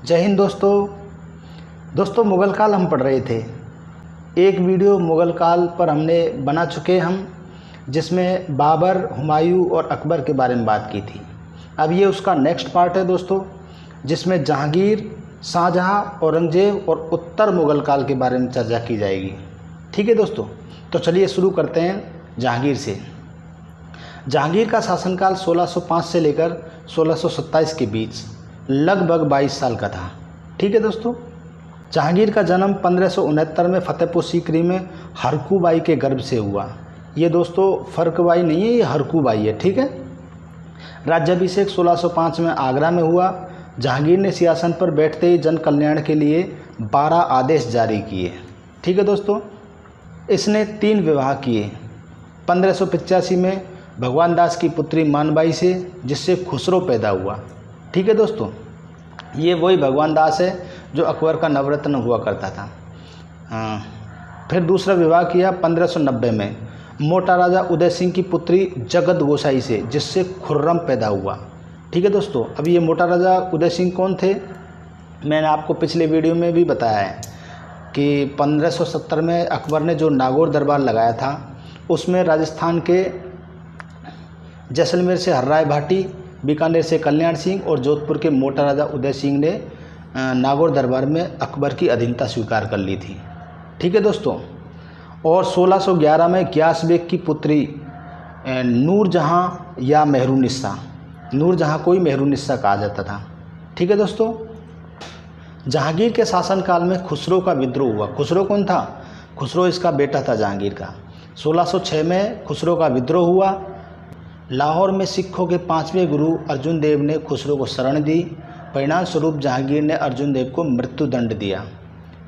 जय हिंद दोस्तों मुग़ल काल हम पढ़ रहे थे। एक वीडियो मुग़ल काल पर हमने बना चुके हम, जिसमें बाबर, हुमायूं और अकबर के बारे में बात की थी। अब ये उसका नेक्स्ट पार्ट है दोस्तों, जिसमें जहांगीर, शाहजहां, औरंगजेब और उत्तर मुग़ल काल के बारे में चर्चा की जाएगी। ठीक है दोस्तों, तो चलिए शुरू करते हैं जहांगीर से। जहांगीर का शासनकाल 1605 से लेकर 1627 के बीच लगभग 22 साल का था। ठीक है दोस्तों, जहांगीर का जन्म 1569 में फतेहपुर सीकरी में हरकू बाई के गर्भ से हुआ। ये दोस्तों फ़र्क बाई नहीं है, ये हरकू बाई है। ठीक है। राज्याभिषेक 1605 में आगरा में हुआ। जहांगीर ने सिंहासन पर बैठते ही जन कल्याण के लिए 12 आदेश जारी किए। ठीक है दोस्तों, इसने 3 विवाह किए। 1585 में भगवान दास की पुत्री मानबाई से, जिससे खुसरो पैदा हुआ। ठीक है दोस्तों, ये वही भगवान दास है जो अकबर का नवरत्न हुआ करता था। फिर दूसरा विवाह किया 1590 में मोटा राजा उदय सिंह की पुत्री जगत गोसाई से, जिससे खुर्रम पैदा हुआ। ठीक है दोस्तों, अब ये मोटा राजा उदय सिंह कौन थे, मैंने आपको पिछले वीडियो में भी बताया है कि 1570 में अकबर ने जो नागौर दरबार लगाया था, उसमें राजस्थान के जैसलमेर से हर्राय भाटी, बीकानेर से कल्याण सिंह और जोधपुर के मोटा राजा उदय सिंह ने नागौर दरबार में अकबर की अधीनता स्वीकार कर ली थी। ठीक है दोस्तों, और 1611 में ग्यास बेग की पुत्री नूरजहां या मेहरुनिस्सा, नूरजहां को ही मेहरुनिस्सा कहा जाता था। ठीक है दोस्तों, जहांगीर के शासनकाल में खुसरो का विद्रोह हुआ। खुसरो कौन था? खुसरो इसका बेटा था जहांगीर का। 1606 में खुसरो का विद्रोह हुआ। लाहौर में सिखों के 5वें गुरु अर्जुन देव ने खुसरो को शरण दी। परिणाम स्वरूप जहांगीर ने अर्जुन देव को मृत्युदंड दिया।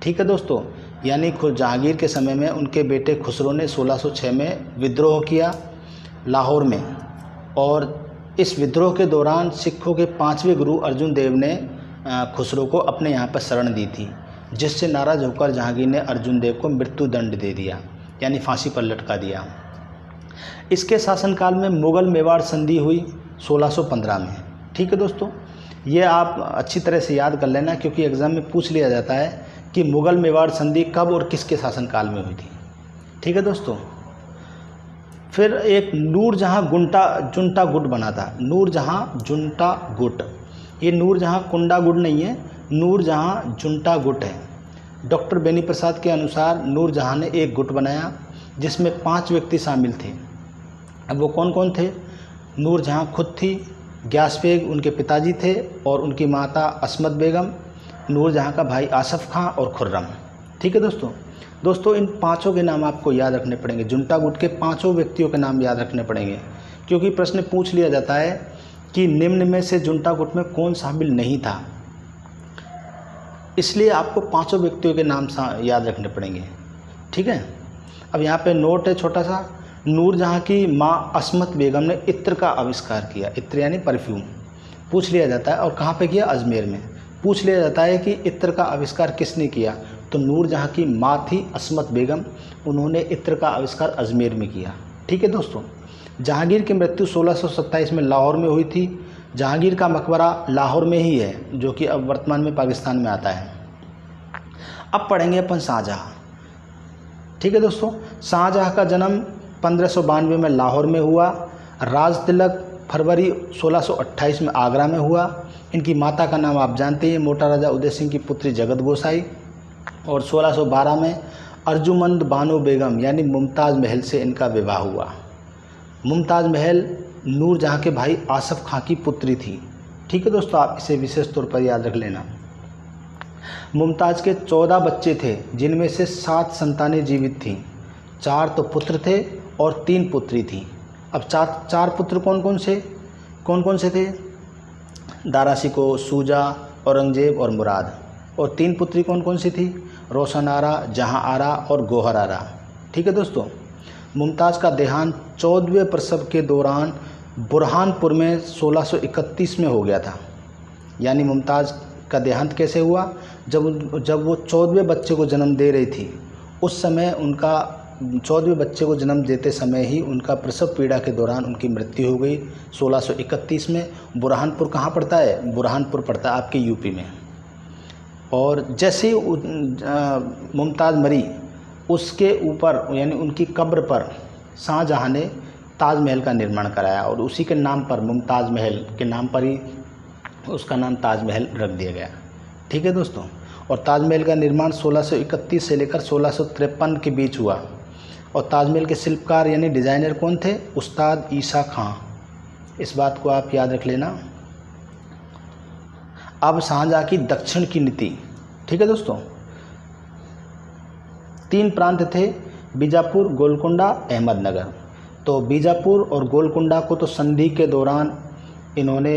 ठीक है दोस्तों, यानी जहांगीर के समय में उनके बेटे खुसरो ने 1606 में विद्रोह किया लाहौर में, और इस विद्रोह के दौरान सिखों के 5वें गुरु अर्जुन देव ने खुसरो को अपने यहाँ पर शरण दी थी, जिससे नाराज़ होकर जहांगीर ने अर्जुन देव को मृत्युदंड दे दिया, यानी फांसी पर लटका दिया। इसके शासनकाल में मुग़ल मेवाड़ संधि हुई 1615 में। ठीक है दोस्तों, ये आप अच्छी तरह से याद कर लेना, क्योंकि एग्ज़ाम में पूछ लिया जाता है कि मुग़ल मेवाड़ संधि कब और किसके शासनकाल में हुई थी। ठीक है दोस्तों, फिर एक नूरजहां जुंटा गुट बना था। नूरजहां जुंटा गुट, ये नूरजहां कुंडा गुट नहीं है, नूरजहां जुंटा गुट है। डॉक्टर बेनी प्रसाद के अनुसार नूरजहां ने एक गुट बनाया जिसमें 5 व्यक्ति शामिल थे। अब वो कौन कौन थे? नूरजहां खुद थी, ग्यास बेग उनके पिताजी थे और उनकी माता असमत बेगम, नूरजहां का भाई आसफ़ खां और खुर्रम। ठीक है दोस्तों, इन 5 के नाम आपको याद रखने पड़ेंगे। जुंटा गुट के 5 व्यक्तियों के नाम याद रखने पड़ेंगे, क्योंकि प्रश्न पूछ लिया जाता है कि निम्न में से जुंटा गुट में कौन शामिल नहीं था, इसलिए आपको 5 व्यक्तियों के नाम याद रखने पड़ेंगे। ठीक है। अब यहाँ पे नोट है छोटा सा। नूरजहां की माँ असमत बेगम ने इत्र का आविष्कार किया। इत्र यानी परफ्यूम। पूछ लिया जाता है, और कहाँ पे किया? अजमेर में। पूछ लिया जाता है कि इत्र का आविष्कार किसने किया, तो नूरजहां की माँ थी असमत बेगम, उन्होंने इत्र का आविष्कार अजमेर में किया। ठीक है दोस्तों, जहांगीर की मृत्यु 1627 में लाहौर में हुई थी। जहांगीर का मकबरा लाहौर में ही है, जो कि अब वर्तमान में पाकिस्तान में आता है। अब पढ़ेंगे अपन शाहजहां। ठीक है दोस्तों, शाहजहां का जन्म 1592 में लाहौर में हुआ। राज तिलक फरवरी 1628 में आगरा में हुआ। इनकी माता का नाम आप जानते हैं, मोटा राजा उदय सिंह की पुत्री जगत गोसाई, और 1612 में अर्जुमंद बानो बेगम यानी मुमताज़ महल से इनका विवाह हुआ। मुमताज़ महल नूरजहां के भाई आसफ़ खां की पुत्री थी। ठीक है दोस्तों, आप इसे विशेष तौर पर याद रख लेना। मुमताज़ के 14 बच्चे थे, जिनमें से 7 संतानें जीवित थीं। 4 तो पुत्र थे और 3 पुत्री थीं। अब चार पुत्र कौन कौन से थे? दारा शिकोह, सूजा, औरंगजेब और मुराद। और 3 पुत्री कौन कौन सी थी? रोशन आरा, जहां आरा और गोहर आरा। ठीक है दोस्तों, मुमताज़ का देहांत 14वें प्रसव के दौरान बुरहानपुर में 1631 में हो गया था। यानी मुमताज़ का देहांत कैसे हुआ? जब वो 14वें बच्चे को जन्म दे रही थी, उस समय उनका 14वें बच्चे को जन्म देते समय ही उनका प्रसव पीड़ा के दौरान उनकी मृत्यु हो गई 1631 में। बुरहानपुर कहाँ पड़ता है? बुरहानपुर पड़ता है आपके यूपी में। और जैसे मुमताज़ मरी, उसके ऊपर यानी उनकी कब्र पर शाहजहाँ ने ताजमहल का निर्माण कराया और उसी के नाम पर, मुमताज़ महल के नाम पर ही उसका नाम ताजमहल रख दिया गया। ठीक है दोस्तों। और ताजमहल का निर्माण 1631 से लेकर 1653 के बीच हुआ। और ताजमहल के शिल्पकार यानी डिज़ाइनर कौन थे? उस्ताद ईसा खां। इस बात को आप याद रख लेना। अब शाहजहाँ की दक्षिण की नीति। ठीक है दोस्तों। 3 प्रांत थे, बीजापुर, गोलकुंडा, अहमदनगर। तो बीजापुर और गोलकुंडा को तो संधि के दौरान इन्होंने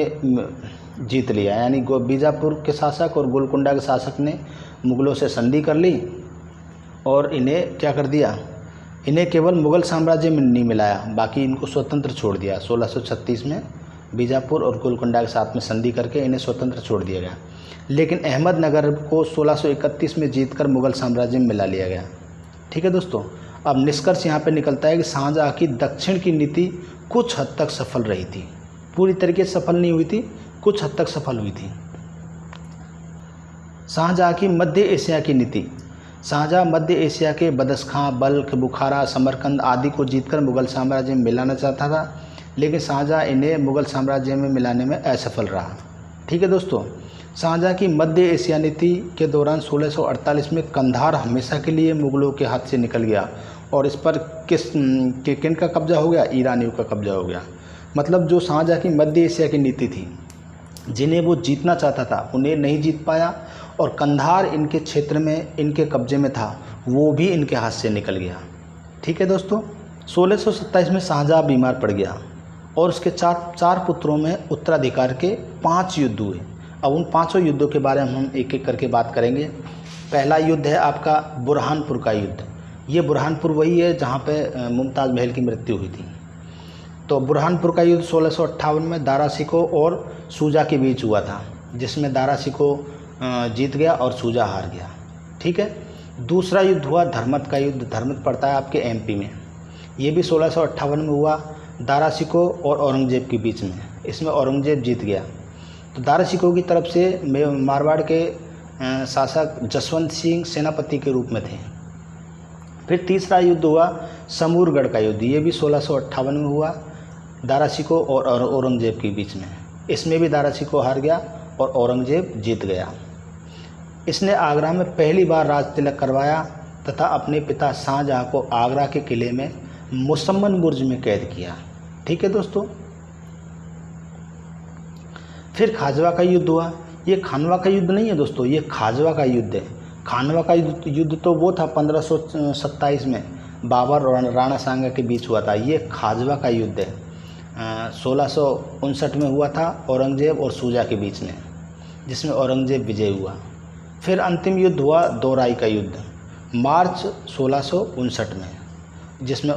जीत लिया, यानी बीजापुर के शासक और गोलकुंडा के शासक ने मुग़लों से संधि कर ली और इन्हें क्या कर दिया, इन्हें केवल मुग़ल साम्राज्य में नहीं मिलाया, बाकी इनको स्वतंत्र छोड़ दिया। 1636 में बीजापुर और गोलकुंडा के साथ में संधि करके इन्हें स्वतंत्र छोड़ दिया गया। लेकिन अहमदनगर को 1631 में जीतकर मुग़ल साम्राज्य में मिला लिया गया। ठीक है दोस्तों। अब निष्कर्ष यहाँ पे निकलता है कि शाहजहाँ की दक्षिण की नीति कुछ हद तक सफल रही थी, पूरी तरीके से सफल नहीं हुई थी, कुछ हद तक सफल हुई थी। शाहजहाँ की मध्य एशिया की नीति। शाहजहाँ मध्य एशिया के बदख्शां, बल्ख, बुखारा, समरकंद आदि को जीतकर मुग़ल साम्राज्य में मिलाना चाहता था, लेकिन शाहजहाँ इन्हें मुग़ल साम्राज्य में मिलाने में असफल रहा। ठीक है दोस्तों। शाहजहाँ की मध्य एशिया नीति के दौरान 1648 में कंधार हमेशा के लिए मुग़लों के हाथ से निकल गया और इस पर किन का कब्जा हो गया? ईरानियों का कब्जा हो गया। मतलब जो शाहजहाँ की मध्य एशिया की नीति थी, जिन्हें वो जीतना चाहता था उन्हें नहीं जीत पाया और कंधार इनके क्षेत्र में, इनके कब्जे में था, वो भी इनके हाथ से निकल गया। ठीक है दोस्तों। 1627 में शाहजहाँ बीमार पड़ गया और उसके चार पुत्रों में उत्तराधिकार के 5 युद्ध हुए। अब उन 5 युद्धों के बारे में हम एक एक करके बात करेंगे। पहला युद्ध है आपका बुरहानपुर का युद्ध। ये बुरहानपुर वही है जहाँ पे मुमताज़ महल की मृत्यु हुई थी। तो बुरहानपुर का युद्ध 1658 में दारा शिकोह और शुजा के बीच हुआ था, जिसमें दारा शिकोह जीत गया और शुजा हार गया। ठीक है। दूसरा युद्ध हुआ धर्मत का युद्ध। धर्मत पड़ता है आपके एमपी में। ये भी 1658 में हुआ, दारा शिकोह और औरंगजेब के बीच में। इसमें औरंगजेब जीत गया। तो दारा शिकोह की तरफ से मारवाड़ के शासक जसवंत सिंह सेनापति के रूप में थे। फिर तीसरा युद्ध हुआ समूरगढ़ का युद्ध। ये भी 1658 में हुआ, दारा शिकोह और औरंगजेब के बीच में। इसमें भी दारा शिकोह हार गया और औरंगजेब जीत गया। इसने आगरा में पहली बार राज तिलक करवाया तथा अपने पिता शाहजहाँ को आगरा के किले में मुसम्मन बुर्ज में कैद किया। ठीक है दोस्तों। फिर खाजवा का युद्ध हुआ। ये खानवा का युद्ध नहीं है दोस्तों, ये खाजवा का युद्ध है। खानवा का युद्ध तो वो था 1527 में बाबर और राणा सांगा के बीच हुआ था। ये खाजवा का युद्ध है, 1659 में हुआ था औरंगजेब और शुजा के बीच में, जिसमें औरंगजेब विजय हुआ। फिर अंतिम युद्ध हुआ दोराई का युद्ध, मार्च 1659 में, जिसमें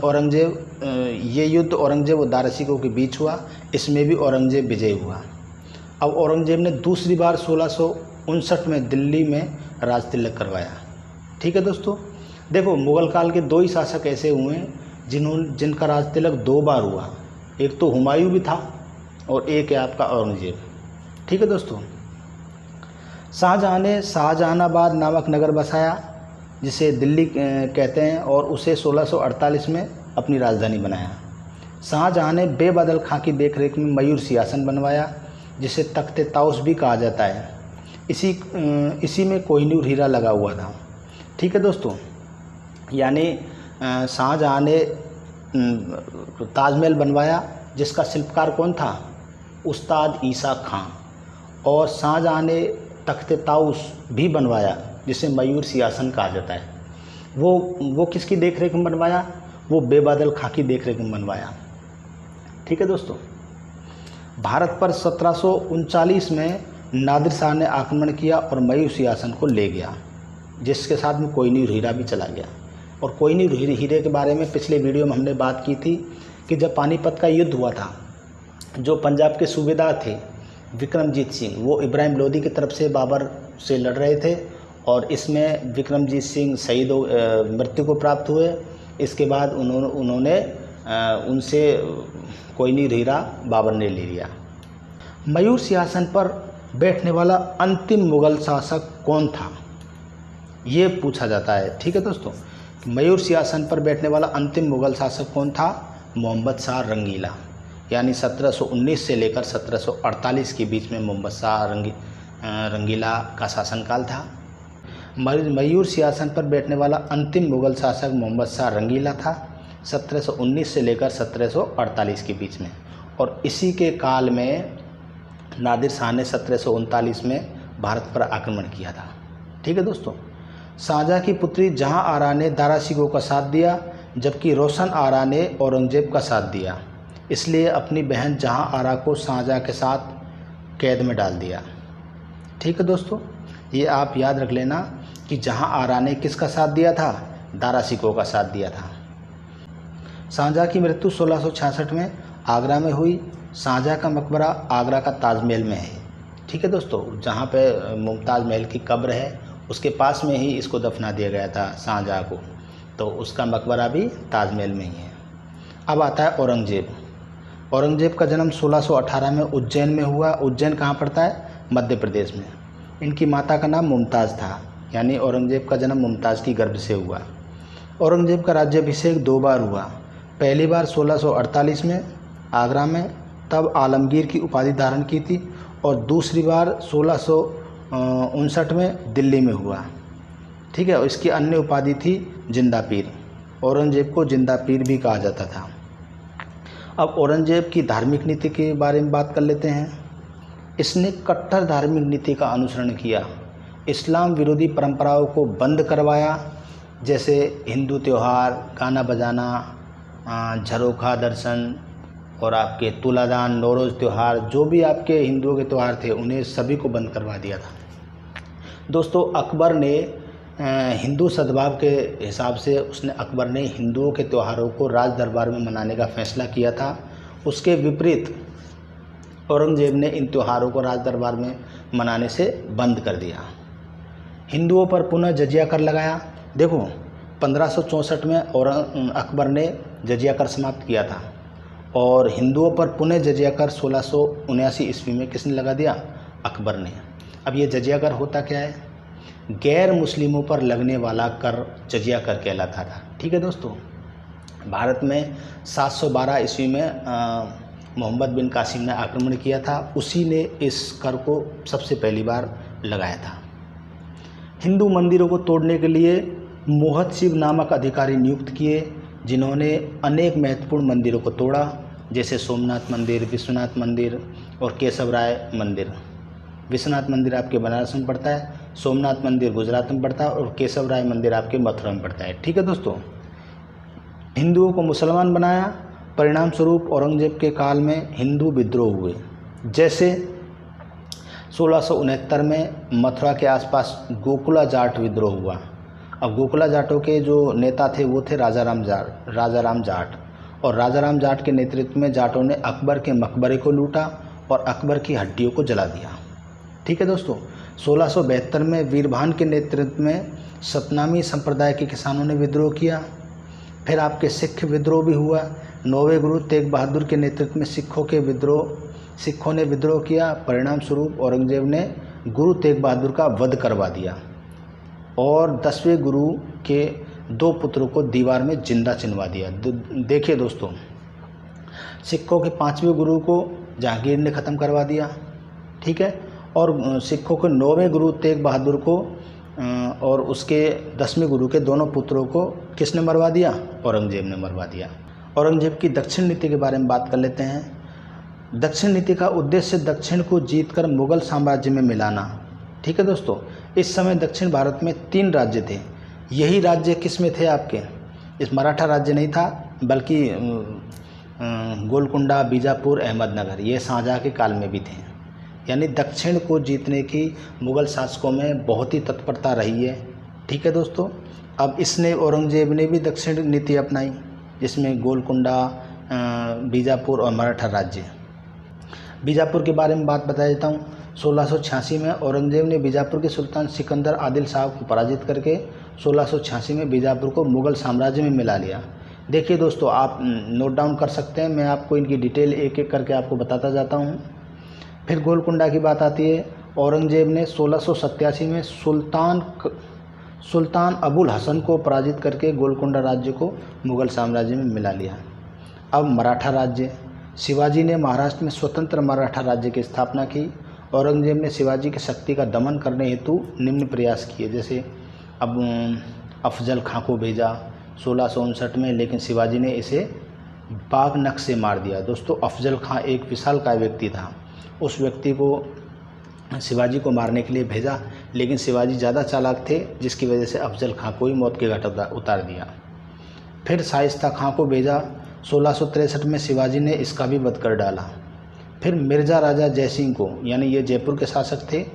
ये युद्ध औरंगजेब और दारा शिकोह के बीच हुआ। इसमें भी औरंगजेब विजय हुआ। अब औरंगजेब ने दूसरी बार 1659 में दिल्ली में राज तिलक करवाया। ठीक है दोस्तों। देखो, मुग़ल काल के 2 ही शासक ऐसे हुए हैं जिनका राज तिलक 2 बार हुआ। एक तो हुमायूं भी था और एक है आपका औरंगजेब। ठीक है दोस्तों। शाहजहाँ ने शाहजहानाबाद नामक नगर बसाया, जिसे दिल्ली कहते हैं, और उसे 1648 में अपनी राजधानी बनाया। शाहजहाँ ने बेबादल खां की देखरेख में मयूर सिंहासन बनवाया, जिसे तख्ते ताउस भी कहा जाता है। इसी में कोहिनूर हीरा लगा हुआ था। ठीक है दोस्तों। यानी शाहजहाँ ने ताजमहल बनवाया, जिसका शिल्पकार कौन था? उस्ताद ईसा खां। और शाहजहाँ ने तख्ते ताउस भी बनवाया, जिसे मयूर सिंहासन कहा जाता है। वो किसकी देखरेख में बनवाया? वो बेबादल खां की देखरेख में बनवाया। ठीक है दोस्तों। भारत पर 1739 में नादिर शाह ने आक्रमण किया और मयूर सिंहासन को ले गया, जिसके साथ में कोहिनूर हीरा भी चला गया। और कोहिनूर हीरे के बारे में पिछले वीडियो में हमने बात की थी कि जब पानीपत का युद्ध हुआ था, जो पंजाब के सूबेदार थे विक्रमजीत सिंह, वो इब्राहिम लोदी की तरफ से बाबर से लड़ रहे थे और इसमें विक्रमजीत सिंह शहीद मृत्यु को प्राप्त हुए। इसके बाद उन्होंने उनसे कोहिनूर हीरा बाबर ने ले लिया। मयूर सिंहासन पर बैठने वाला अंतिम मुग़ल शासक कौन था, ये पूछा जाता है। ठीक है दोस्तों, मयूर सिंहासन पर बैठने वाला अंतिम मुग़ल शासक कौन था? मोहम्मद शाह रंगीला, यानी 1719 से लेकर 1748 के बीच में मोहम्मद शाह रंगीला का शासनकाल था। मयूर सिंहासन पर बैठने वाला अंतिम मुग़ल शासक मोहम्मद शाह रंगीला था, 1719 से लेकर 1748 के बीच में। और इसी के काल में नादिर शाह ने 1739 में भारत पर आक्रमण किया था। ठीक है दोस्तों, शाहजहाँ की पुत्री जहाँ आरा ने दारा शिकोह का साथ दिया, जबकि रोशन आरा ने औरंगजेब का साथ दिया, इसलिए अपनी बहन जहाँ आरा को शाहजहाँ के साथ कैद में डाल दिया। ठीक है दोस्तों, ये आप याद रख लेना कि जहाँ आरा ने किसका साथ दिया था? दारा शिकोह का साथ दिया था। शाहजहाँ की मृत्यु 1666 में आगरा में हुई। शाहजहाँ का मकबरा आगरा का ताजमहल में है। ठीक है दोस्तों, जहाँ पे मुमताज़ महल की कब्र है उसके पास में ही इसको दफना दिया गया था शाहजहाँ को, तो उसका मकबरा भी ताजमहल में ही है। अब आता है औरंगजेब। औरंगजेब का जन्म 1618 में उज्जैन में हुआ। उज्जैन कहाँ पड़ता है? मध्य प्रदेश में। इनकी माता का नाम मुमताज़ था, यानी औरंगजेब का जन्म मुमताज़ की गर्भ से हुआ। औरंगजेब का राज्याभिषेक 2 बार हुआ। पहली बार 1648 में आगरा में, तब आलमगीर की उपाधि धारण की थी, और दूसरी बार 1659 में दिल्ली में हुआ। ठीक है, और इसकी अन्य उपाधि थी जिंदा पीर। औरंगजेब को जिंदा पीर भी कहा जाता था। अब औरंगजेब की धार्मिक नीति के बारे में बात कर लेते हैं। इसने कट्टर धार्मिक नीति का अनुसरण किया, इस्लाम विरोधी परंपराओं को बंद करवाया, जैसे हिंदू त्यौहार, गाना बजाना, झरोखा दर्शन और आपके तुलादान, नौरोज़ त्यौहार, जो भी आपके हिंदुओं के त्यौहार थे उन्हें सभी को बंद करवा दिया था। दोस्तों, अकबर ने हिंदू सद्भाव के हिसाब से अकबर ने हिंदुओं के त्योहारों को राज दरबार में मनाने का फैसला किया था। उसके विपरीत औरंगजेब ने इन त्योहारों को राज दरबार में मनाने से बंद कर दिया। हिंदुओं पर पुनः जजिया कर लगाया। देखो, 1564 में अकबर ने जजिया कर समाप्त किया था, और हिंदुओं पर पुनः जजिया कर 1679 ईस्वी में किसने लगा दिया? अकबर ने। अब ये जजिया कर होता क्या है? गैर मुस्लिमों पर लगने वाला कर जजिया कर कहलाता था। ठीक है दोस्तों, भारत में 712 ईस्वी में मोहम्मद बिन कासिम ने आक्रमण किया था, उसी ने इस कर को सबसे पहली बार लगाया था। हिंदू मंदिरों को तोड़ने के लिए मोहतसिब नामक अधिकारी नियुक्त किए, जिन्होंने अनेक महत्वपूर्ण मंदिरों को तोड़ा, जैसे सोमनाथ मंदिर, विश्वनाथ मंदिर और केशव राय मंदिर। विश्वनाथ मंदिर आपके बनारस में पड़ता है, सोमनाथ मंदिर गुजरात में पड़ता है, और केशव राय मंदिर आपके मथुरा में पड़ता है। ठीक है दोस्तों, हिंदुओं को मुसलमान बनाया। परिणाम स्वरूप औरंगजेब के काल में हिंदू विद्रोह हुए, जैसे 1669 में मथुरा के आसपास गोकुला जाट विद्रोह हुआ। अब गोकुला जाटों के जो नेता थे वो थे राजाराम जाट, और राजाराम जाट के नेतृत्व में जाटों ने अकबर के मकबरे को लूटा और अकबर की हड्डियों को जला दिया। ठीक है दोस्तों, 1672 में वीरभान के नेतृत्व में सतनामी संप्रदाय के किसानों ने विद्रोह किया। फिर आपके सिख विद्रोह भी हुआ। 9वें गुरु तेग बहादुर के नेतृत्व में सिखों ने विद्रोह किया। परिणाम स्वरूप औरंगजेब ने गुरु तेग बहादुर का वध करवा दिया, और 10वें गुरु के 2 पुत्रों को दीवार में जिंदा चिनवा दिया। देखिए दोस्तों, सिखों के 5वें गुरु को जहांगीर ने ख़त्म करवा दिया। ठीक है, और सिखों के 9वें गुरु तेग बहादुर को और उसके 10वें गुरु के दोनों पुत्रों को किसने मरवा दिया? औरंगजेब ने मरवा दिया। औरंगजेब की दक्षिण नीति के बारे में बात कर लेते हैं। दक्षिण नीति का उद्देश्य दक्षिण को जीतकर मुगल साम्राज्य में मिलाना। ठीक है दोस्तों, इस समय दक्षिण भारत में 3 राज्य थे। यही राज्य किस में थे आपके? इस मराठा राज्य नहीं था, बल्कि गोलकुंडा, बीजापुर, अहमदनगर, ये शाहजहाँ के काल में भी थे। यानी दक्षिण को जीतने की मुग़ल शासकों में बहुत ही तत्परता रही है। ठीक है दोस्तों, अब औरंगजेब ने भी दक्षिण नीति अपनाई, जिसमें गोलकुंडा, बीजापुर और मराठा राज्य। बीजापुर के बारे में बात बता देता हूँ। 1686 में औरंगजेब ने बीजापुर के सुल्तान सिकंदर आदिल साहब को पराजित करके 1686 में बीजापुर को मुग़ल साम्राज्य में मिला लिया। देखिए दोस्तों, आप नोट डाउन कर सकते हैं, मैं आपको इनकी डिटेल एक एक करके आपको बताता जाता हूँ। फिर गोलकुंडा की बात आती है। औरंगजेब ने 1687 में सुल्तान अबुल हसन को पराजित करके गोलकोंडा राज्य को मुगल साम्राज्य में मिला लिया। अब मराठा राज्य, शिवाजी ने महाराष्ट्र में स्वतंत्र मराठा राज्य की स्थापना की। औरंगजेब ने शिवाजी की शक्ति का दमन करने हेतु निम्न प्रयास किए, जैसे अब अफजल खां को भेजा 1659 में, लेकिन शिवाजी ने इसे बागनक से मार दिया। दोस्तों, अफजल खां एक विशालकाय व्यक्ति था, उस व्यक्ति को शिवाजी को मारने के लिए भेजा, लेकिन शिवाजी ज़्यादा चालाक थे, जिसकी वजह से अफजल खां को ही मौत के घाट उतार दिया। फिर शाइस्ता खां को भेजा 1663 में, शिवाजी ने इसका भी वध कर डाला। फिर मिर्ज़ा राजा जयसिंह को, यानी ये जयपुर के शासक थे,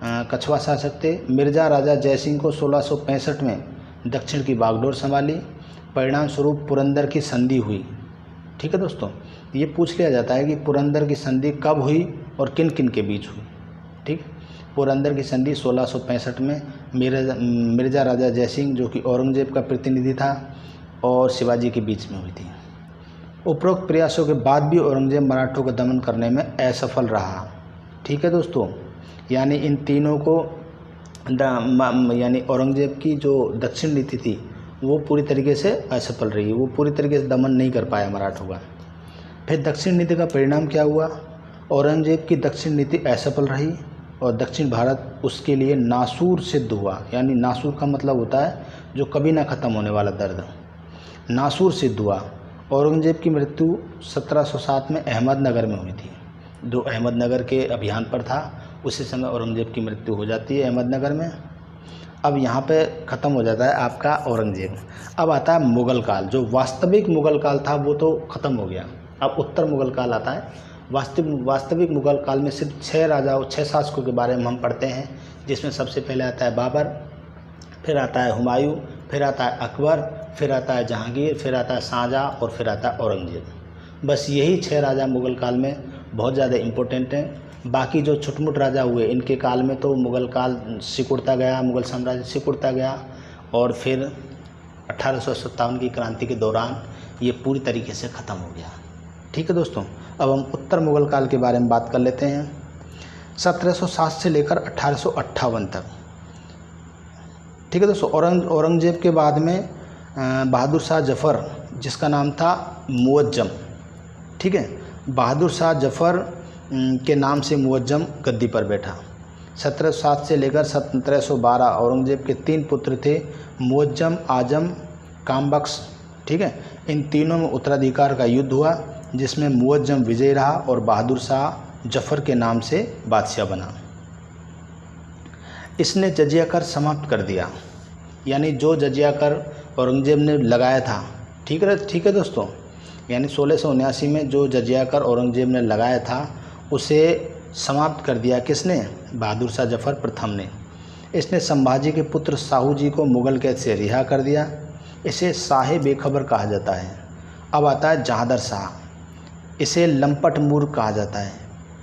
कछवा शासक थे, मिर्ज़ा राजा जयसिंह को 1665 में दक्षिण की बागडोर संभाली। परिणाम स्वरूप पुरंदर की संधि हुई। ठीक है दोस्तों, ये पूछ लिया जाता है कि पुरंदर की संधि कब हुई और किन किन के बीच हुई। ठीक, पुरंदर की संधि 1665 में मिर्ज़ा राजा जयसिंह, जो कि औरंगजेब का प्रतिनिधि था, और शिवाजी के बीच में हुई थी। उपरोक्त प्रयासों के बाद भी औरंगजेब मराठों का दमन करने में असफल रहा। ठीक है दोस्तों, यानी इन तीनों को यानी औरंगजेब की जो दक्षिण नीति थी वो पूरी तरीके से असफल रही, वो पूरी तरीके से दमन नहीं कर पाया मराठों का। फिर दक्षिण नीति का परिणाम क्या हुआ? औरंगजेब की दक्षिण नीति असफल रही और दक्षिण भारत उसके लिए नासूर सिद्ध हुआ। यानी नासूर का मतलब होता है जो कभी ना ख़त्म होने वाला दर्द, नासूर सिद्ध हुआ। औरंगजेब की मृत्यु 1707 में अहमदनगर में हुई थी। जो अहमदनगर के अभियान पर था, उसी समय औरंगजेब की मृत्यु हो जाती है अहमदनगर में। अब यहाँ पे ख़त्म हो जाता है आपका औरंगजेब। अब आता है मुग़ल काल। जो वास्तविक मुग़ल काल था वो तो ख़त्म हो गया, अब उत्तर मुग़ल काल आता है। वास्तविक मुग़ल काल में सिर्फ 6 राजाओं 6 शासकों के बारे में हम पढ़ते हैं, जिसमें सबसे पहले आता है बाबर, फिर आता है हुमायूं, फिर आता है अकबर, फिर आता है जहांगीर, फिर आता है शाहजहाँ और फिर आता है औरंगजेब। बस यही 6 राजा मुग़ल काल में बहुत ज़्यादा इम्पोर्टेंट हैं। बाकी जो छुटमुट राजा हुए इनके काल में तो मुग़ल काल सिकुड़ता गया, मुग़ल साम्राज्य सिकुड़ता गया, और फिर 1857 की क्रांति के दौरान ये पूरी तरीके से ख़त्म हो गया। ठीक है दोस्तों, अब हम उत्तर मुग़ल काल के बारे में बात कर लेते हैं। 1707 से लेकर 1858 तक। ठीक है दोस्तों, औरंगजेब के बाद में बहादुर शाह जफ़र, जिसका नाम था मुअज्जम। ठीक है, बहादुर शाह जफ़र के नाम से मुअज्जम गद्दी पर बैठा। 1707 से लेकर 1712 औरंगजेब के 3 पुत्र थे, मुअज्जम, आजम, कामबख्श। ठीक है, इन तीनों में उत्तराधिकार का युद्ध हुआ, जिसमें मुअज्जम विजयी रहा और बहादुर शाह जफ़र के नाम से बादशाह बना। इसने जजिया कर समाप्त कर दिया, यानी जो जजिया कर औरंगजेब ने लगाया था। ठीक है दोस्तों, यानी 1679 में जो जजिया कर औरंगजेब ने लगाया था उसे समाप्त कर दिया। किसने? बहादुर शाह जफ़र प्रथम ने। इसने संभाजी के पुत्र साहू जी को मुग़ल कैद से रिहा कर दिया। इसे शाह बेखबर कहा जाता है। अब आता है जहादर शाह, इसे लंपट मूर्ख कहा जाता है।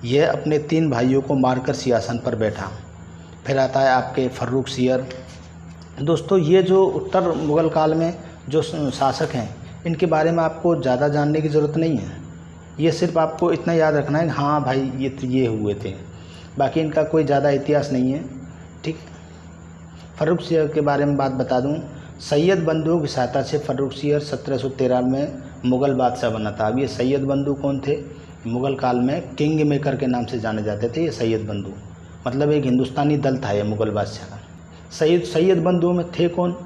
यह अपने 3 भाइयों को मारकर सिंहासन पर बैठा। फिर आता है आपके फर्रुख सियर। दोस्तों, ये जो उत्तर मुग़ल काल में जो शासक हैं, इनके बारे में आपको ज़्यादा जानने की ज़रूरत नहीं है। ये सिर्फ आपको इतना याद रखना है, हाँ भाई ये हुए थे, बाकी इनका कोई ज़्यादा इतिहास नहीं है। ठीक, फर्रुख सियर के बारे में बात बता दूं। सैयद बंधुओं की सहायता से फर्रुख सियर 1713 में मुग़ल बादशाह बना था। अब ये सैयद बंधु कौन थे? मुग़ल काल में किंग मेकर के नाम से जाने जाते थे ये सैयद बंधु, मतलब एक हिंदुस्तानी दल था ये मुग़ल बादशाह का। सैयद बंधुओं में थे कौन?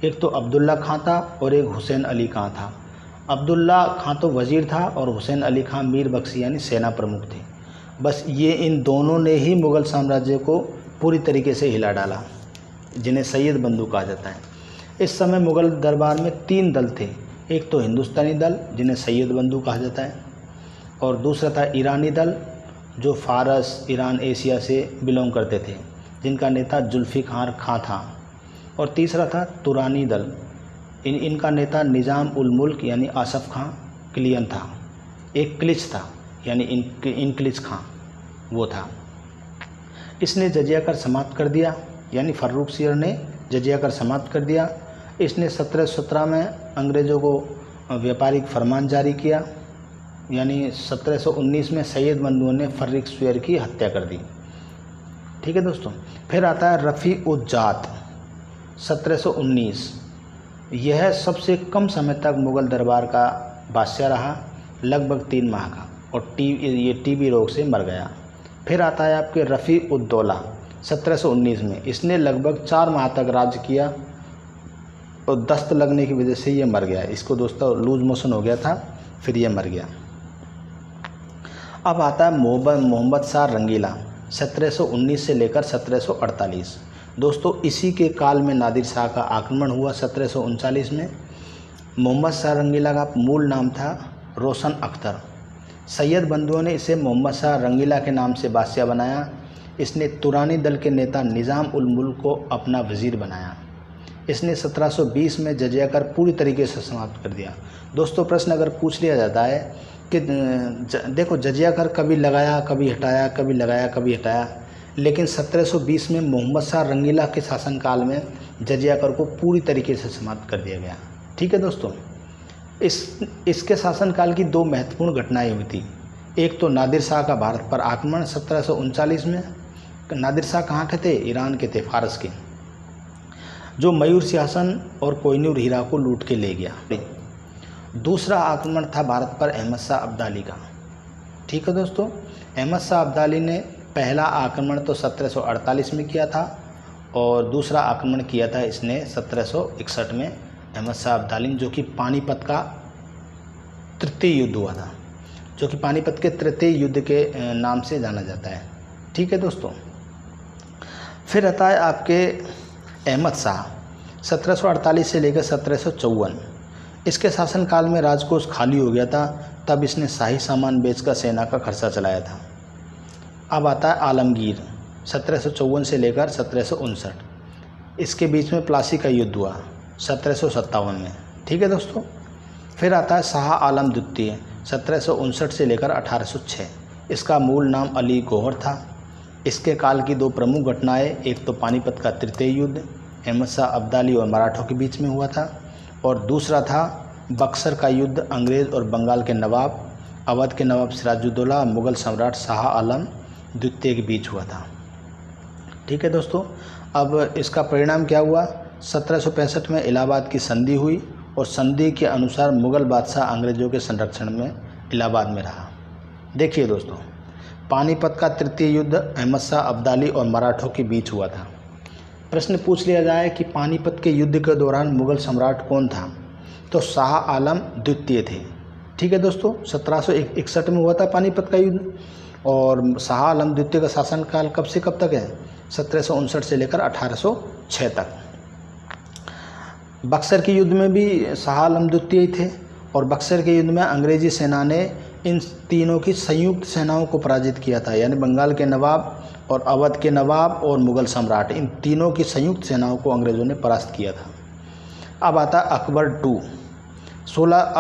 एक तो अब्दुल्ला खां था और एक हुसैन अली खां था। अब्दुल्ला खां तो वज़ीर था और हुसैन अली खां मीर बख्शी यानी सेना प्रमुख थे। बस ये इन दोनों ने ही मुग़ल साम्राज्य को पूरी तरीके से हिला डाला, जिन्हें सैयद बंधु कहा जाता है। इस समय मुग़ल दरबार में 3 दल थे। एक तो हिंदुस्तानी दल, जिन्हें सैयद बंधु कहा जाता है, और दूसरा था ईरानी दल, जो फ़ारस, ईरान, एशिया से बिलोंग करते थे, जिनका नेता जुल्फ़िकार खां था, और तीसरा था तुरानी दल। इनका नेता निज़ाम उल मुल्क यानी आसफ़ खां क्लियन था। एक क्लिच था यानी इनक्लिच खां वो था। इसने जजिया कर समाप्त कर दिया, यानी फर्रुख सियर ने जजिया कर समाप्त कर दिया। इसने 1717 में अंग्रेज़ों को व्यापारिक फरमान जारी किया, यानी 1719 में सैयद बंधुओं ने फर्रुख सियर की हत्या कर दी। ठीक है दोस्तों। फिर आता है रफ़ी उद जात 1719। यह सबसे कम समय तक मुग़ल दरबार का बादशाह रहा, लगभग 3 माह का, और ये टीबी रोग से मर गया। फिर आता है आपके रफ़ी उद दौला 1719 में। इसने लगभग 4 माह तक राज्य किया और दस्त लगने की वजह से ये मर गया। इसको दोस्तों लूज मोशन हो गया था, फिर ये मर गया। अब आता है मोहम्मद शाह रंगीला 1719 से लेकर 1748। दोस्तों इसी के काल में नादिर शाह का आक्रमण हुआ 1739 में। मोहम्मद शाह रंगीला का मूल नाम था रोशन अख्तर। सैयद बंधुओं ने इसे मोहम्मद शाह रंगीला के नाम से बादशाह बनाया। इसने तुरानी दल के नेता निज़ाम उल मुल्क को अपना वज़ीर बनाया। इसने 1720 में जजिया कर पूरी तरीके से समाप्त कर दिया। दोस्तों प्रश्न अगर पूछ लिया जाता है कि देखो जजिया कर कभी लगाया कभी हटाया, कभी लगाया कभी हटाया, लेकिन 1720 में मोहम्मद शाह रंगीला के शासनकाल में जजिया कर को पूरी तरीके से समाप्त कर दिया गया। ठीक है दोस्तों, इसके शासनकाल की 2 महत्वपूर्ण घटनाएं हुई थी। एक तो नादिर शाह का भारत पर आक्रमण 1739 में। नादिर शाह कहाँ के थे? ईरान के थे, फारस के, जो मयूर सिंहासन और कोहिनूर हीरा को लूट के ले गया। दूसरा आक्रमण था भारत पर अहमद शाह अब्दाली का। ठीक है दोस्तों, अहमद शाह अब्दाली ने पहला आक्रमण तो 1748 में किया था और दूसरा आक्रमण किया था इसने 1761 में अहमद शाह अब्दाली, जो कि पानीपत का तृतीय युद्ध हुआ था, जो कि पानीपत के तृतीय युद्ध के नाम से जाना जाता है। ठीक है दोस्तों, फिर आता है आपके अहमद शाह 1748 से लेकर 1754। इसके शासनकाल में राजकोष खाली हो गया था, तब इसने शाही सामान बेचकर सेना का खर्चा चलाया था। अब आता है आलमगीर 1754 से लेकर 1759। इसके बीच में प्लासी का युद्ध हुआ 1757 में। ठीक है दोस्तों, फिर आता है शाह आलम द्वितीय 1759 से लेकर 1806। इसका मूल नाम अली गौहर था। इसके काल की 2 प्रमुख घटनाएं, एक तो पानीपत का तृतीय युद्ध अहमद शाह अब्दाली और मराठों के बीच में हुआ था, और दूसरा था बक्सर का युद्ध अंग्रेज़ और बंगाल के नवाब, अवध के नवाब सिराजुद्दौला, मुग़ल सम्राट शाह आलम द्वितीय के बीच हुआ था। ठीक है दोस्तों, अब इसका परिणाम क्या हुआ? 1765 में इलाहाबाद की संधि हुई और संधि के अनुसार मुग़ल बादशाह अंग्रेज़ों के संरक्षण में इलाहाबाद में रहा। देखिए दोस्तों, पानीपत का तृतीय युद्ध अहमद शाह अब्दाली और मराठों के बीच हुआ था। प्रश्न पूछ लिया जाए कि पानीपत के युद्ध के दौरान मुग़ल सम्राट कौन था, तो शाह आलम द्वितीय थे। ठीक है दोस्तों, 1761 में हुआ था पानीपत का युद्ध, और शाह आलम द्वितीय का शासनकाल कब से कब तक है? 1759 से लेकर 1806 तक। बक्सर के युद्ध में भी शाह आलम द्वितीय थे, और बक्सर के युद्ध में अंग्रेजी सेना ने इन तीनों की संयुक्त सेनाओं को पराजित किया था, यानी बंगाल के नवाब और अवध के नवाब और मुग़ल सम्राट, इन तीनों की संयुक्त सेनाओं को अंग्रेज़ों ने परास्त किया था। अब आता अकबर II 16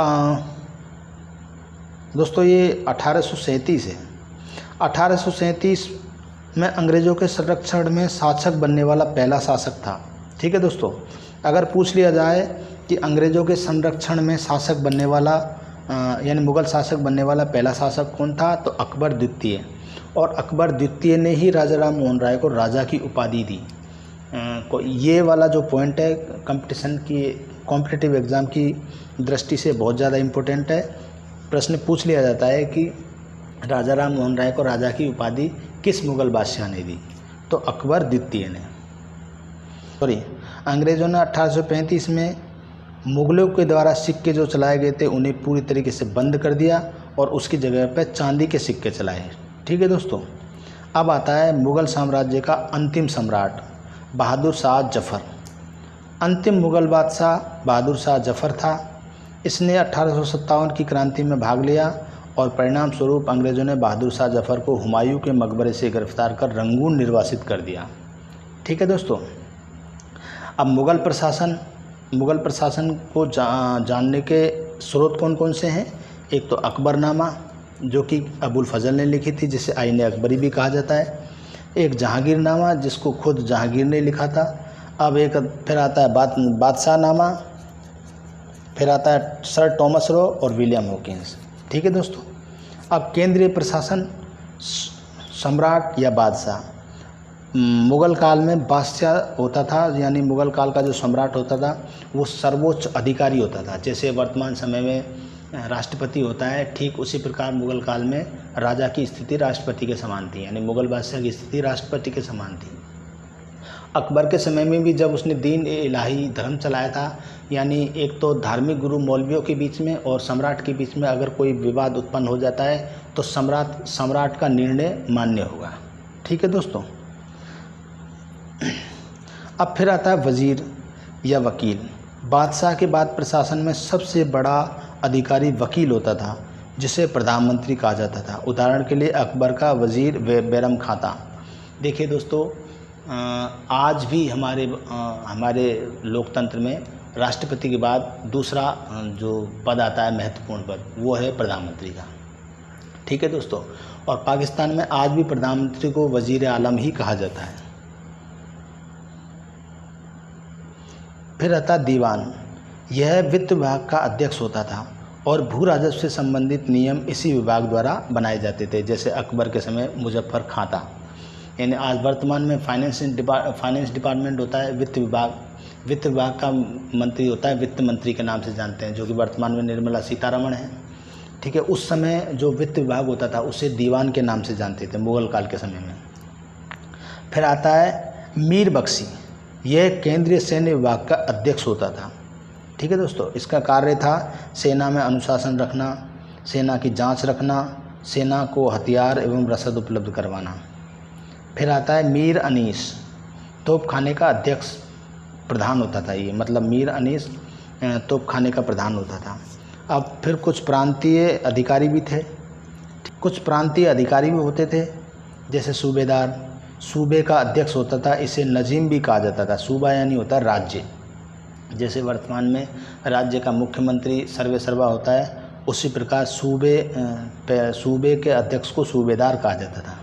दोस्तों ये 1837 है। 1837 में अंग्रेज़ों के संरक्षण में शासक बनने वाला पहला शासक था। ठीक है दोस्तों, अगर पूछ लिया जाए कि अंग्रेज़ों के संरक्षण में शासक बनने वाला यानी मुग़ल शासक बनने वाला पहला शासक कौन था, तो अकबर द्वितीय। और अकबर द्वितीय ने ही राजा राम मोहन राय को राजा की उपाधि दी। ये वाला जो पॉइंट है कंपटीशन की, कॉम्पिटिटिव एग्ज़ाम की दृष्टि से बहुत ज़्यादा इम्पोर्टेंट है। प्रश्न पूछ लिया जाता है कि राजा राम मोहन राय को राजा की उपाधि किस मुग़ल बादशाह ने दी, तो अकबर द्वितीय ने। अंग्रेज़ों ने 1835 में मुग़लों के द्वारा सिक्के जो चलाए गए थे उन्हें पूरी तरीके से बंद कर दिया और उसकी जगह पर चांदी के सिक्के चलाए। ठीक है दोस्तों, अब आता है मुग़ल साम्राज्य का अंतिम सम्राट बहादुर शाह जफ़र। अंतिम मुग़ल बादशाह बहादुर शाह जफ़र था। इसने 1857 की क्रांति में भाग लिया और परिणाम स्वरूप अंग्रेज़ों ने बहादुर शाह जफ़र को हुमायूं के मकबरे से गिरफ्तार कर रंगून निर्वासित कर दिया। ठीक है दोस्तों, अब मुग़ल प्रशासन को जानने के स्रोत कौन कौन से हैं? एक तो अकबरनामा, जो कि अबुल फजल ने लिखी थी, जिसे आईने अकबरी भी कहा जाता है। एक जहांगीरनामा, जिसको खुद जहांगीर ने लिखा था। अब एक फिर आता है बादशाहनामा, फिर आता है सर टॉमस रो और विलियम हॉकिंस। ठीक है दोस्तों, अब केंद्रीय प्रशासन, सम्राट या बादशाह। मुग़ल काल में बादशाह होता था, यानी मुग़ल काल का जो सम्राट होता था वो सर्वोच्च अधिकारी होता था। जैसे वर्तमान समय में राष्ट्रपति होता है, ठीक उसी प्रकार मुग़ल काल में राजा की स्थिति राष्ट्रपति के समान थी, यानी मुग़ल बादशाह की स्थिति राष्ट्रपति के समान थी। अकबर के समय में भी जब उसने दीन ए इलाही धर्म चलाया था, यानी एक तो धार्मिक गुरु मौलवियों के बीच में और सम्राट के बीच में अगर कोई विवाद उत्पन्न हो जाता है तो सम्राट का निर्णय मान्य होगा। ठीक है दोस्तों। अब फिर आता है वज़ीर या वकील। बादशाह के बाद प्रशासन में सबसे बड़ा अधिकारी वकील होता था, जिसे प्रधानमंत्री कहा जाता था। उदाहरण के लिए अकबर का वज़ीर बैरम खां था। देखिए दोस्तों, आज भी हमारे लोकतंत्र में राष्ट्रपति के बाद दूसरा जो पद आता है महत्वपूर्ण पद, वो है प्रधानमंत्री का। ठीक है दोस्तों। और पाकिस्तान में आज भी प्रधानमंत्री को वज़ीर आलम ही कहा जाता है। फिर आता दीवान। यह वित्त विभाग का अध्यक्ष होता था और भू राजस्व से संबंधित नियम इसी विभाग द्वारा बनाए जाते थे। जैसे अकबर के समय मुजफ्फर खां था। यानी आज वर्तमान में फाइनेंस डिपार्टमेंट होता है, वित्त विभाग का मंत्री होता है, वित्त मंत्री के नाम से जानते हैं, जो कि वर्तमान में निर्मला सीतारमण है। ठीक है। उस समय जो वित्त विभाग होता था उसे दीवान के नाम से जानते थे मुग़ल काल के समय में। फिर आता है मीर बख्शी। यह केंद्रीय सैन्य विभाग का अध्यक्ष होता था। ठीक है दोस्तों। इसका कार्य था सेना में अनुशासन रखना, सेना की जांच रखना, सेना को हथियार एवं रसद उपलब्ध करवाना। फिर आता है मीर अनीस। तोपखाने का अध्यक्ष प्रधान होता था ये, मतलब मीर अनीस तोपखाने का प्रधान होता था। अब फिर कुछ प्रांतीय अधिकारी भी थे, कुछ प्रांतीय अधिकारी भी होते थे, जैसे सूबेदार। सूबे का अध्यक्ष होता था, इसे नजीम भी कहा जाता था। सूबा यानी होता है राज्य। जैसे वर्तमान में राज्य का मुख्यमंत्री सर्वेसर्वा होता है, उसी प्रकार सूबे के अध्यक्ष को सूबेदार कहा जाता था।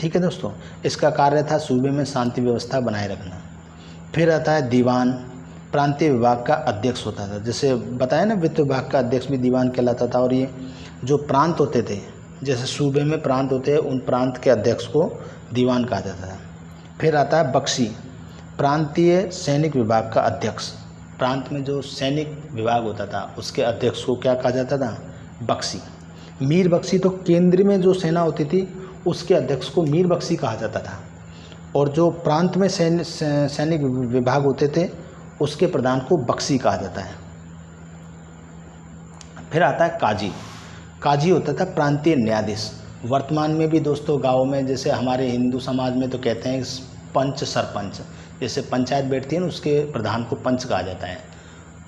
ठीक है दोस्तों। इसका कार्य था सूबे में शांति व्यवस्था बनाए रखना। फिर आता है दीवान। प्रांतीय विभाग का अध्यक्ष होता था। जैसे बताया ना, वित्त विभाग का अध्यक्ष भी दीवान कहलाता था। और ये जो प्रांत होते थे, जैसे सूबे में प्रांत होते हैं, उन प्रांत के अध्यक्ष को दीवान कहा जाता था। फिर आता है बख्शी। प्रांतीय सैनिक विभाग का अध्यक्ष। प्रांत में जो सैनिक विभाग होता था उसके अध्यक्ष को क्या कहा जाता था? बख्शी। मीर बख्शी तो केंद्र में जो सेना होती थी उसके अध्यक्ष को मीर बख्शी कहा जाता था। और जो प्रांत में सैनिक विभाग होते थे उसके प्रधान को बख्शी कहा जाता है। फिर आता है काजी। काजी होता था प्रांतीय न्यायाधीश। वर्तमान में भी दोस्तों गाँव में, जैसे हमारे हिंदू समाज में तो कहते हैं पंच सरपंच, जैसे पंचायत बैठती है ना, उसके प्रधान को पंच कहा जाता है।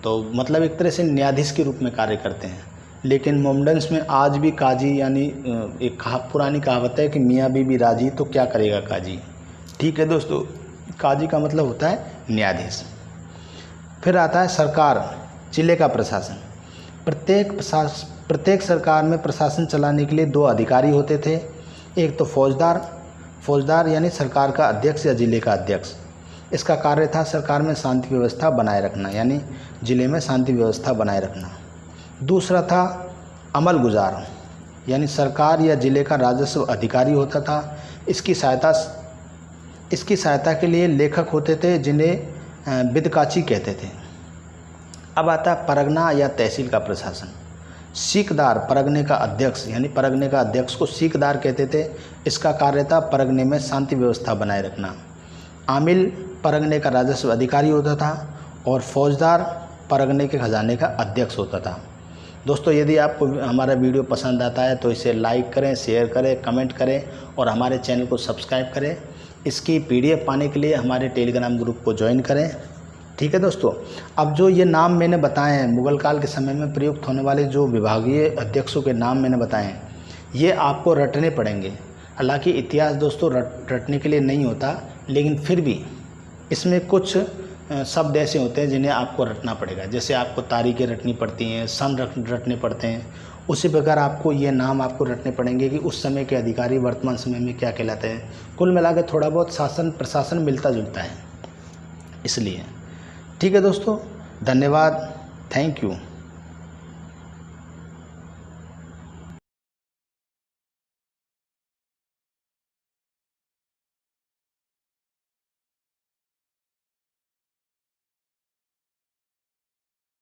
तो मतलब एक तरह से न्यायाधीश के रूप में कार्य करते हैं। लेकिन मोमडन्स में आज भी काजी, यानी एक पुरानी कहावत है कि मियाँ बीबी राजी तो क्या करेगा काजी। ठीक है दोस्तों। काजी का मतलब होता है न्यायाधीश। फिर आता है सरकार, जिले का प्रशासन। प्रत्येक सरकार में प्रशासन चलाने के लिए दो अधिकारी होते थे। एक तो फौजदार यानी सरकार का अध्यक्ष या जिले का अध्यक्ष। इसका कार्य था सरकार में शांति व्यवस्था बनाए रखना, यानी जिले में शांति व्यवस्था बनाए रखना। दूसरा था अमलगुजार, यानी सरकार या जिले का राजस्व अधिकारी होता था। इसकी सहायता के लिए लेखक होते थे, जिन्हें बिदकाची कहते थे। अब आता है परगना या तहसील का प्रशासन। सीकदार परगने का अध्यक्ष, यानी परगने का अध्यक्ष को सीकदार कहते थे। इसका कार्य था परगने में शांति व्यवस्था बनाए रखना। आमिल परगने का राजस्व अधिकारी होता था और फौजदार परगने के खजाने का अध्यक्ष होता था। दोस्तों, यदि आपको हमारा वीडियो पसंद आता है तो इसे लाइक करें, शेयर करें, कमेंट करें और हमारे चैनल को सब्सक्राइब करें। इसकी PDF पाने के लिए हमारे टेलीग्राम ग्रुप को ज्वाइन करें। ठीक है दोस्तों। अब जो ये नाम मैंने बताए हैं, मुग़ल काल के समय में प्रयुक्त होने वाले जो विभागीय अध्यक्षों के नाम मैंने बताए हैं, ये आपको रटने पड़ेंगे। हालांकि इतिहास दोस्तों रटने के लिए नहीं होता, लेकिन फिर भी इसमें कुछ शब्द ऐसे होते हैं जिन्हें आपको रटना पड़ेगा। जैसे आपको तारीखें रटनी पड़ती हैं, सन रटने पड़ते हैं, उसी प्रकार आपको ये नाम आपको रटने पड़ेंगे कि उस समय के अधिकारी वर्तमान समय में क्या कहलाते हैं। कुल मिलाकर थोड़ा बहुत शासन प्रशासन मिलता जुलता है, इसलिए। ठीक है दोस्तों, धन्यवाद, थैंक यू।